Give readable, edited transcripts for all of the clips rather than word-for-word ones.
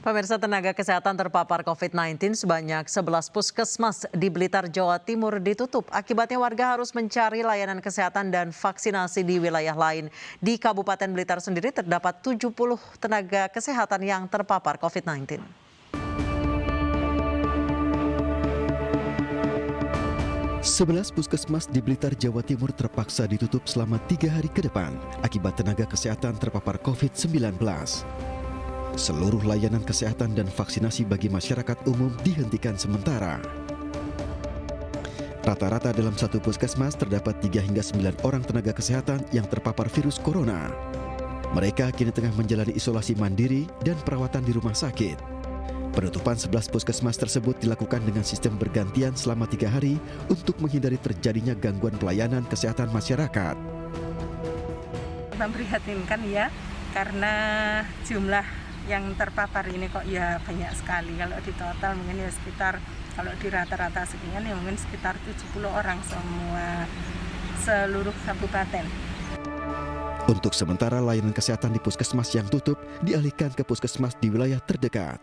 Pemirsa, tenaga kesehatan terpapar COVID-19 sebanyak 11 puskesmas di Blitar, Jawa Timur ditutup. Akibatnya warga harus mencari layanan kesehatan dan vaksinasi di wilayah lain. Di Kabupaten Blitar sendiri terdapat 70 tenaga kesehatan yang terpapar COVID-19. 11 puskesmas di Blitar, Jawa Timur terpaksa ditutup selama 3 hari ke depan akibat tenaga kesehatan terpapar COVID-19. Seluruh layanan kesehatan dan vaksinasi bagi masyarakat umum dihentikan sementara. Rata-rata dalam satu puskesmas terdapat 3 hingga 9 orang tenaga kesehatan yang terpapar virus corona. Mereka kini tengah menjalani isolasi mandiri dan perawatan di rumah sakit. Penutupan 11 puskesmas tersebut dilakukan dengan sistem bergantian selama 3 hari untuk menghindari terjadinya gangguan pelayanan kesehatan masyarakat. Memprihatinkan ya, karena jumlah yang terpapar ini kok ya banyak sekali. Kalau di total mungkin ya sekitar, kalau di rata-rata sekian ya mungkin sekitar 70 orang semua seluruh kabupaten. Untuk sementara layanan kesehatan di puskesmas yang tutup dialihkan ke puskesmas di wilayah terdekat.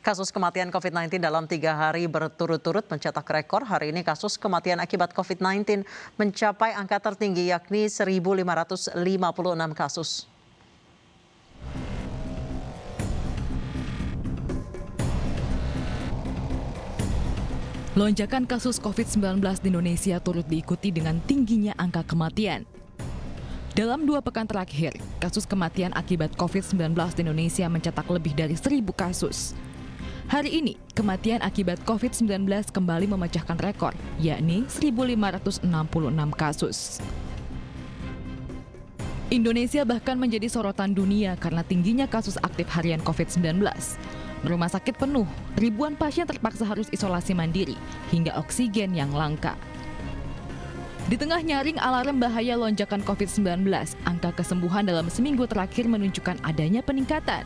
Kasus kematian COVID-19 dalam 3 hari berturut-turut mencetak rekor. Hari ini kasus kematian akibat COVID-19 mencapai angka tertinggi yakni 1.556 kasus. Lonjakan kasus COVID-19 di Indonesia turut diikuti dengan tingginya angka kematian. Dalam 2 pekan terakhir, kasus kematian akibat COVID-19 di Indonesia mencetak lebih dari 1.000 kasus. Hari ini, kematian akibat COVID-19 kembali memecahkan rekor, yakni 1.566 kasus. Indonesia bahkan menjadi sorotan dunia karena tingginya kasus aktif harian COVID-19. Rumah sakit penuh, ribuan pasien terpaksa harus isolasi mandiri, hingga oksigen yang langka. Di tengah nyaring alarm bahaya lonjakan COVID-19, angka kesembuhan dalam seminggu terakhir menunjukkan adanya peningkatan.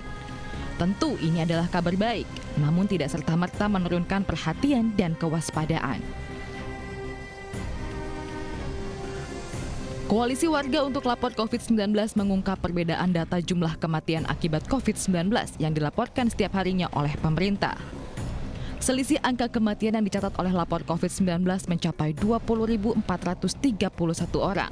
Tentu ini adalah kabar baik, namun tidak serta-merta menurunkan perhatian dan kewaspadaan. Koalisi Warga untuk Lapor COVID-19 mengungkap perbedaan data jumlah kematian akibat COVID-19 yang dilaporkan setiap harinya oleh pemerintah. Selisih angka kematian yang dicatat oleh Lapor COVID-19 mencapai 20.431 orang.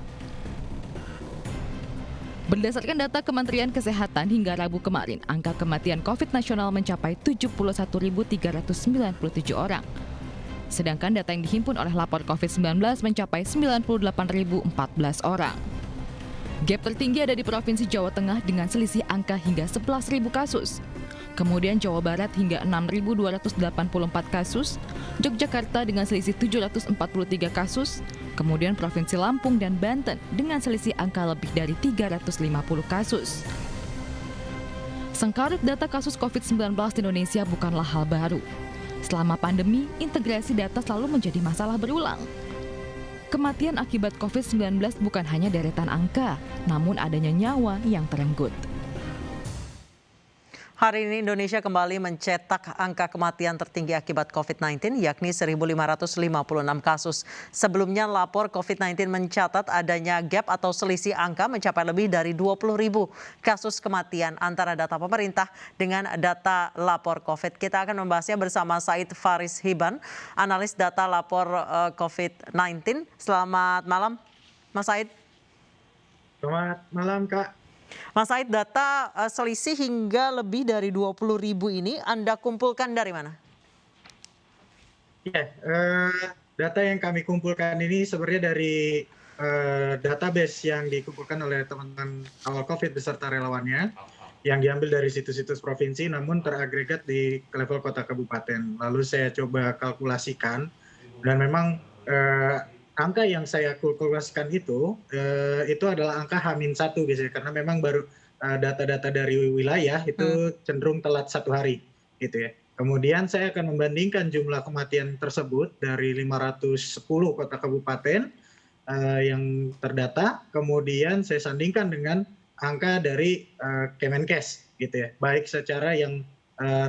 Berdasarkan data Kementerian Kesehatan hingga Rabu kemarin, angka kematian COVID nasional mencapai 71.397 orang. Sedangkan data yang dihimpun oleh Lapor COVID-19 mencapai 98.014 orang. Gap tertinggi ada di Provinsi Jawa Tengah dengan selisih angka hingga 11.000 kasus. Kemudian Jawa Barat hingga 6.284 kasus, Yogyakarta dengan selisih 743 kasus, kemudian Provinsi Lampung dan Banten dengan selisih angka lebih dari 350 kasus. Sengkarut data kasus COVID-19 di Indonesia bukanlah hal baru. Selama pandemi, integrasi data selalu menjadi masalah berulang. Kematian akibat COVID-19 bukan hanya deretan angka, namun adanya nyawa yang terenggut. Hari ini Indonesia kembali mencetak angka kematian tertinggi akibat COVID-19 yakni 1.556 kasus. Sebelumnya Lapor COVID-19 mencatat adanya gap atau selisih angka mencapai lebih dari 20.000 kasus kematian antara data pemerintah dengan data Lapor COVID. Kita akan membahasnya bersama Said Faris Hiban, analis data Lapor COVID-19. Selamat malam, Mas Said. Selamat malam, Kak. Mas Said, data selisih hingga lebih dari 20.000 ini Anda kumpulkan dari mana? Ya, data yang kami kumpulkan ini sebenarnya dari database yang dikumpulkan oleh teman-teman awal COVID beserta relawannya, yang diambil dari situs-situs provinsi namun teragregat di level kota kabupaten. Lalu saya coba kalkulasikan dan memang angka yang saya kalkulasikan itu adalah angka H-1 biasanya, karena memang baru data-data dari wilayah itu cenderung telat 1 hari gitu ya. Kemudian saya akan membandingkan jumlah kematian tersebut dari 510 kota kabupaten yang terdata, kemudian saya sandingkan dengan angka dari Kemenkes gitu ya, baik secara yang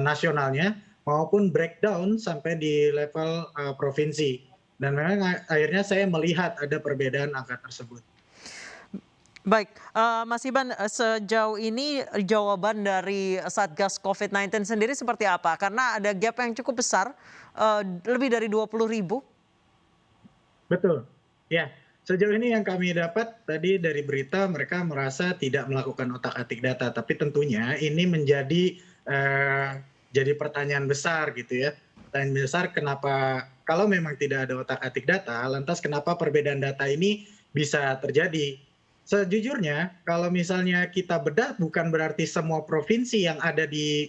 nasionalnya maupun breakdown sampai di level provinsi. Dan memang akhirnya saya melihat ada perbedaan angka tersebut. Baik, Mas Iban, sejauh ini jawaban dari Satgas COVID-19 sendiri seperti apa? Karena ada gap yang cukup besar, lebih dari 20.000. Betul. Ya, sejauh ini yang kami dapat tadi dari berita mereka merasa tidak melakukan otak-atik data, tapi tentunya ini menjadi jadi pertanyaan besar gitu ya. Pertanyaan besar kenapa kalau memang tidak ada otak-atik data, lantas kenapa perbedaan data ini bisa terjadi? Sejujurnya, kalau misalnya kita bedah bukan berarti semua provinsi yang ada di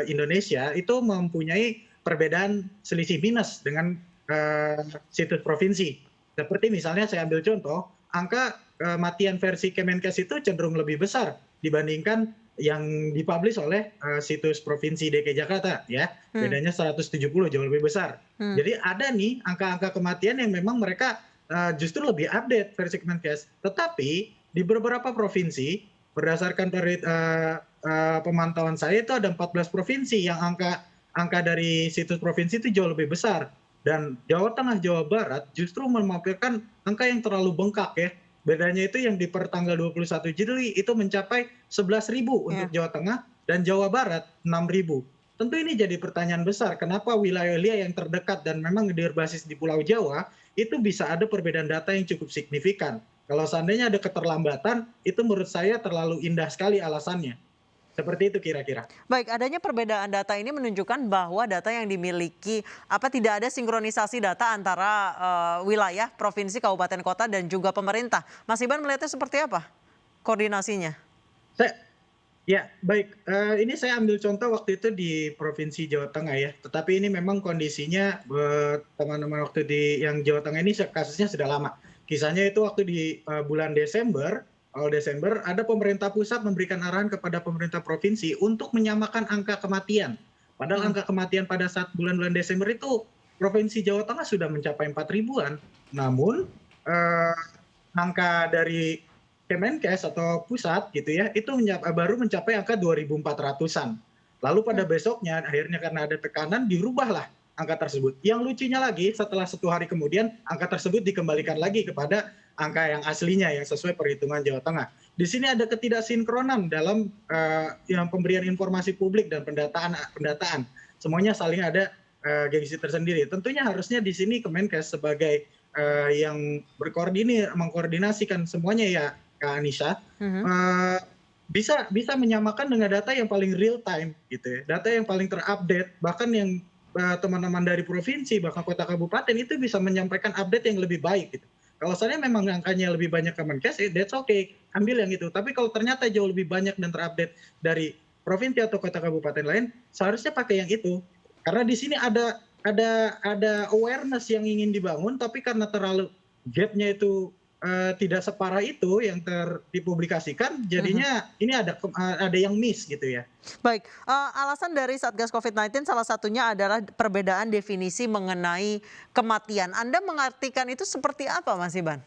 Indonesia itu mempunyai perbedaan selisih minus dengan situs provinsi. Seperti misalnya saya ambil contoh, angka kematian versi Kemenkes itu cenderung lebih besar dibandingkan yang dipublish oleh situs provinsi DKI Jakarta, ya. Bedanya 170, jauh lebih besar. Jadi ada nih angka-angka kematian yang memang mereka justru lebih update versi Kemenkes. Tetapi di beberapa provinsi, berdasarkan pemantauan saya itu ada 14 provinsi yang angka dari situs provinsi itu jauh lebih besar. Dan Jawa Tengah, Jawa Barat justru memampirkan angka yang terlalu bengkak ya. Bedanya itu yang di pertanggal 21 Juli itu mencapai 11.000 untuk Jawa Tengah dan Jawa Barat 6.000. Tentu ini jadi pertanyaan besar, kenapa wilayah-wilayah yang terdekat dan memang berbasis di Pulau Jawa itu bisa ada perbedaan data yang cukup signifikan. Kalau seandainya ada keterlambatan, itu menurut saya terlalu indah sekali alasannya. Seperti itu kira-kira. Baik, adanya perbedaan data ini menunjukkan bahwa data yang dimiliki tidak ada sinkronisasi data antara wilayah, provinsi, kabupaten, kota dan juga pemerintah. Mas Iban melihatnya seperti apa koordinasinya? Ya, baik. Ini saya ambil contoh waktu itu di Provinsi Jawa Tengah ya. Tetapi ini memang kondisinya teman-teman waktu di yang Jawa Tengah ini kasusnya sudah lama. Kisahnya itu waktu di bulan Desember, awal Desember, ada pemerintah pusat memberikan arahan kepada pemerintah provinsi untuk menyamakan angka kematian. Padahal angka kematian pada saat bulan-bulan Desember itu Provinsi Jawa Tengah sudah mencapai 4.000-an. Namun angka dari Kemenkes atau pusat gitu ya, itu baru mencapai angka 2.400-an. Lalu pada besoknya akhirnya karena ada tekanan dirubahlah angka tersebut. Yang lucunya lagi setelah 1 hari kemudian angka tersebut dikembalikan lagi kepada angka yang aslinya yang sesuai perhitungan Jawa Tengah. Di sini ada ketidaksinkronan dalam yang pemberian informasi publik dan pendataan. Semuanya saling ada gengsi tersendiri. Tentunya harusnya di sini Kemenkes sebagai yang mengkoordinasikan semuanya ya Kak Anissa, bisa menyamakan dengan data yang paling real time gitu ya. Data yang paling terupdate, bahkan yang teman-teman dari provinsi bahkan kota kabupaten itu bisa menyampaikan update yang lebih baik gitu. Kalau saya memang angkanya lebih banyak Kemenkes, that's okay, ambil yang itu. Tapi kalau ternyata jauh lebih banyak dan terupdate dari provinsi atau kota kabupaten lain, seharusnya pakai yang itu. Karena di sini ada awareness yang ingin dibangun, tapi karena terlalu gap-nya itu tidak separah itu yang dipublikasikan, jadinya ini ada yang miss gitu ya. Baik, alasan dari Satgas COVID-19 salah satunya adalah perbedaan definisi mengenai kematian. Anda mengartikan itu seperti apa, Mas Iban?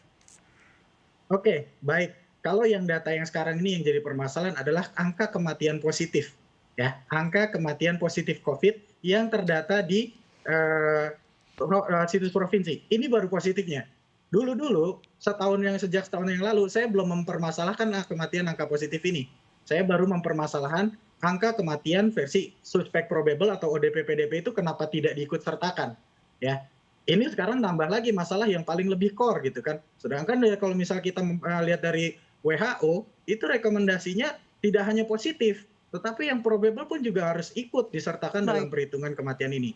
Oke, baik. Kalau yang data yang sekarang ini yang jadi permasalahan adalah angka kematian positif, ya, angka kematian positif COVID yang terdata di situs provinsi. Ini baru positifnya. Dulu sejak setahun yang lalu saya belum mempermasalahkan kematian angka positif ini. Saya baru mempermasalahkan angka kematian versi suspek probable atau ODP-PDP itu kenapa tidak diikut sertakan, ya. Ini sekarang nambah lagi masalah yang paling lebih core gitu kan. Sedangkan kalau misal kita lihat dari WHO itu rekomendasinya tidak hanya positif, tetapi yang probable pun juga harus ikut disertakan dalam perhitungan kematian ini.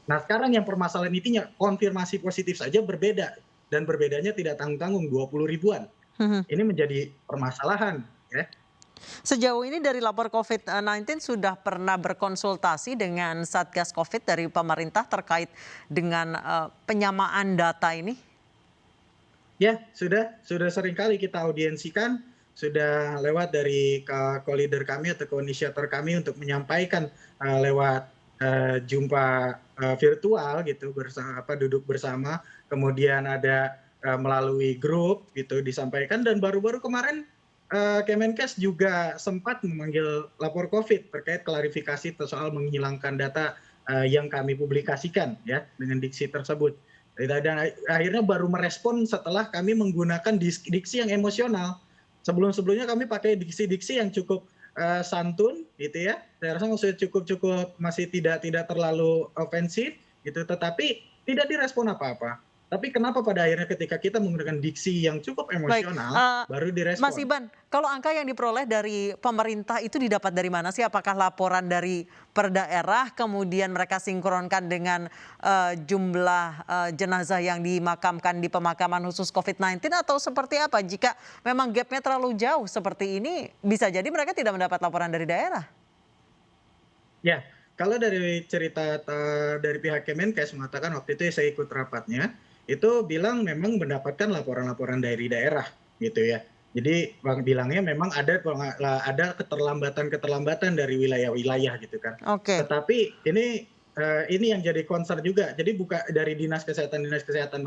Nah sekarang yang permasalahan intinya konfirmasi positif saja berbeda. Dan berbedanya tidak tanggung-tanggung 20 ribuan. Ini menjadi permasalahan. Ya. Sejauh ini dari lapor COVID-19 sudah pernah berkonsultasi dengan Satgas COVID dari pemerintah terkait dengan penyamaan data ini? Ya, sudah sering kali kita audiensikan, sudah lewat dari co-leader kami atau co-initiator kami untuk menyampaikan lewat jumpa virtual gitu, duduk bersama, kemudian ada melalui grup gitu disampaikan, dan baru-baru kemarin Kemenkes juga sempat memanggil lapor COVID terkait klarifikasi soal menghilangkan data yang kami publikasikan ya dengan diksi tersebut. Dan akhirnya baru merespon setelah kami menggunakan diksi yang emosional. Sebelum-sebelumnya kami pakai diksi-diksi yang cukup santun gitu ya. Saya rasa maksudnya cukup masih tidak terlalu ofensif gitu, tetapi tidak direspon apa-apa. Tapi kenapa pada akhirnya ketika kita menggunakan diksi yang cukup Baik, emosional baru direspon? Mas Iban, kalau angka yang diperoleh dari pemerintah itu didapat dari mana sih? Apakah laporan dari per daerah, kemudian mereka sinkronkan dengan jumlah jenazah yang dimakamkan di pemakaman khusus COVID-19 atau seperti apa? Jika memang gapnya terlalu jauh seperti ini, bisa jadi mereka tidak mendapat laporan dari daerah. Ya, kalau dari cerita dari pihak Kemenkes mengatakan waktu itu saya ikut rapatnya, itu bilang memang mendapatkan laporan-laporan dari daerah gitu ya. Jadi bilangnya memang ada keterlambatan dari wilayah-wilayah gitu kan. Oke. Tetapi ini yang jadi concern juga. Jadi bukan dari dinas kesehatan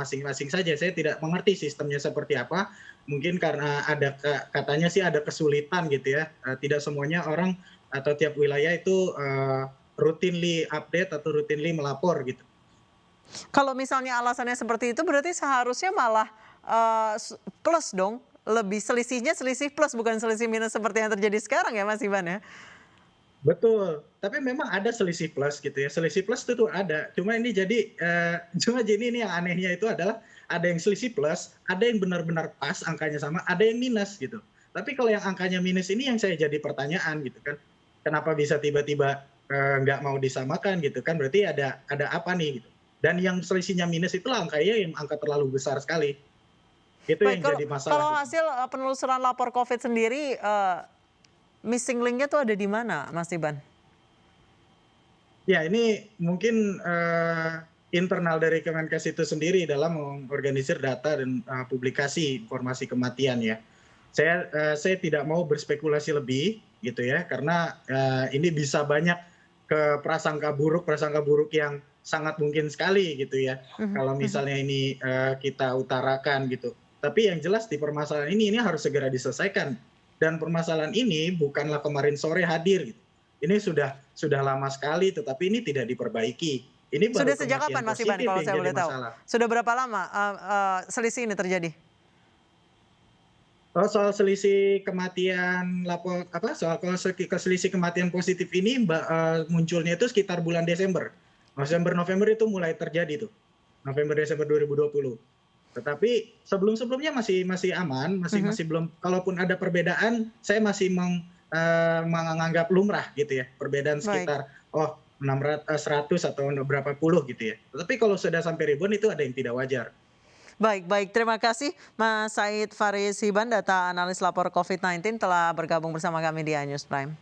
masing-masing saja. Saya tidak mengerti sistemnya seperti apa. Mungkin karena katanya sih ada kesulitan gitu ya. Tidak semuanya orang atau tiap wilayah itu routinely update atau routinely melapor gitu. Kalau misalnya alasannya seperti itu berarti seharusnya malah plus dong. Lebih selisihnya selisih plus bukan selisih minus seperti yang terjadi sekarang ya Mas Iban ya? Betul, tapi memang ada selisih plus gitu ya. Selisih plus itu tuh ada. Cuma ini ini yang anehnya itu adalah ada yang selisih plus, ada yang benar-benar pas angkanya sama, ada yang minus gitu. Tapi kalau yang angkanya minus ini yang saya jadi pertanyaan gitu kan. Kenapa bisa tiba-tiba nggak mau disamakan gitu kan? Berarti ada apa nih gitu. Dan yang selisihnya minus itulah angkanya yang angka terlalu besar sekali. Itu Baik, yang jadi masalah. kalau hasil penelusuran lapor COVID sendiri, missing link-nya tuh ada di mana, Mas Iban? Ya, ini mungkin internal dari Kemenkes itu sendiri dalam mengorganisir data dan publikasi informasi kematian ya. Saya tidak mau berspekulasi lebih gitu ya, karena ini bisa banyak ke prasangka buruk yang sangat mungkin sekali gitu ya. Kalau misalnya ini kita utarakan gitu. Tapi yang jelas di permasalahan ini harus segera diselesaikan. Dan permasalahan ini bukanlah kemarin sore hadir gitu. Ini sudah lama sekali tetapi ini tidak diperbaiki. Ini baru Sudah sejak kapan Mas Iban kalau saya boleh tahu? Sudah berapa lama selisih ini terjadi? Soal selisih kematian selisih kematian positif ini munculnya itu sekitar bulan Desember. November itu mulai terjadi tuh. November-Desember 2020. Tetapi sebelumnya masih aman, masih belum, kalaupun ada perbedaan saya masih menganggap lumrah gitu ya. Perbedaan sekitar 100 atau berapa puluh gitu ya. Tetapi kalau sudah sampai ribuan itu ada yang tidak wajar. Baik, terima kasih Mas Said Faris Hiban, data analis lapor COVID-19 telah bergabung bersama kami di iNews Prime.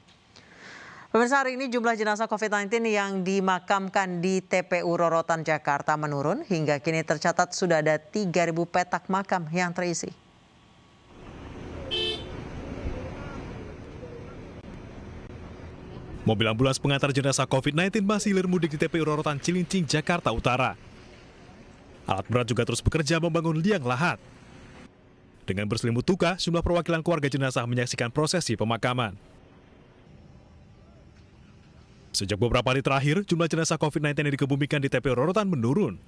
Pemirsa, hari ini jumlah jenazah COVID-19 yang dimakamkan di TPU Rorotan Jakarta menurun. Hingga kini tercatat sudah ada 3.000 petak makam yang terisi. Mobil ambulans pengantar jenazah COVID-19 masih hilir mudik di TPU Rorotan Cilincing, Jakarta Utara. Alat berat juga terus bekerja membangun liang lahat. Dengan berselimut duka, jumlah perwakilan keluarga jenazah menyaksikan prosesi pemakaman. Sejak beberapa hari terakhir, jumlah jenazah COVID-19 yang dikebumikan di TPU Rorotan menurun.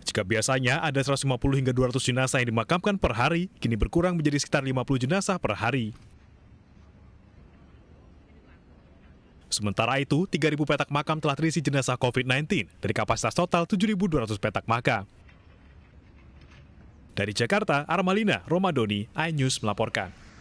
Jika biasanya ada 150 hingga 200 jenazah yang dimakamkan per hari, kini berkurang menjadi sekitar 50 jenazah per hari. Sementara itu, 3.000 petak makam telah terisi jenazah COVID-19 dari kapasitas total 7.200 petak makam. Dari Jakarta, Armalina Romadoni, iNews melaporkan.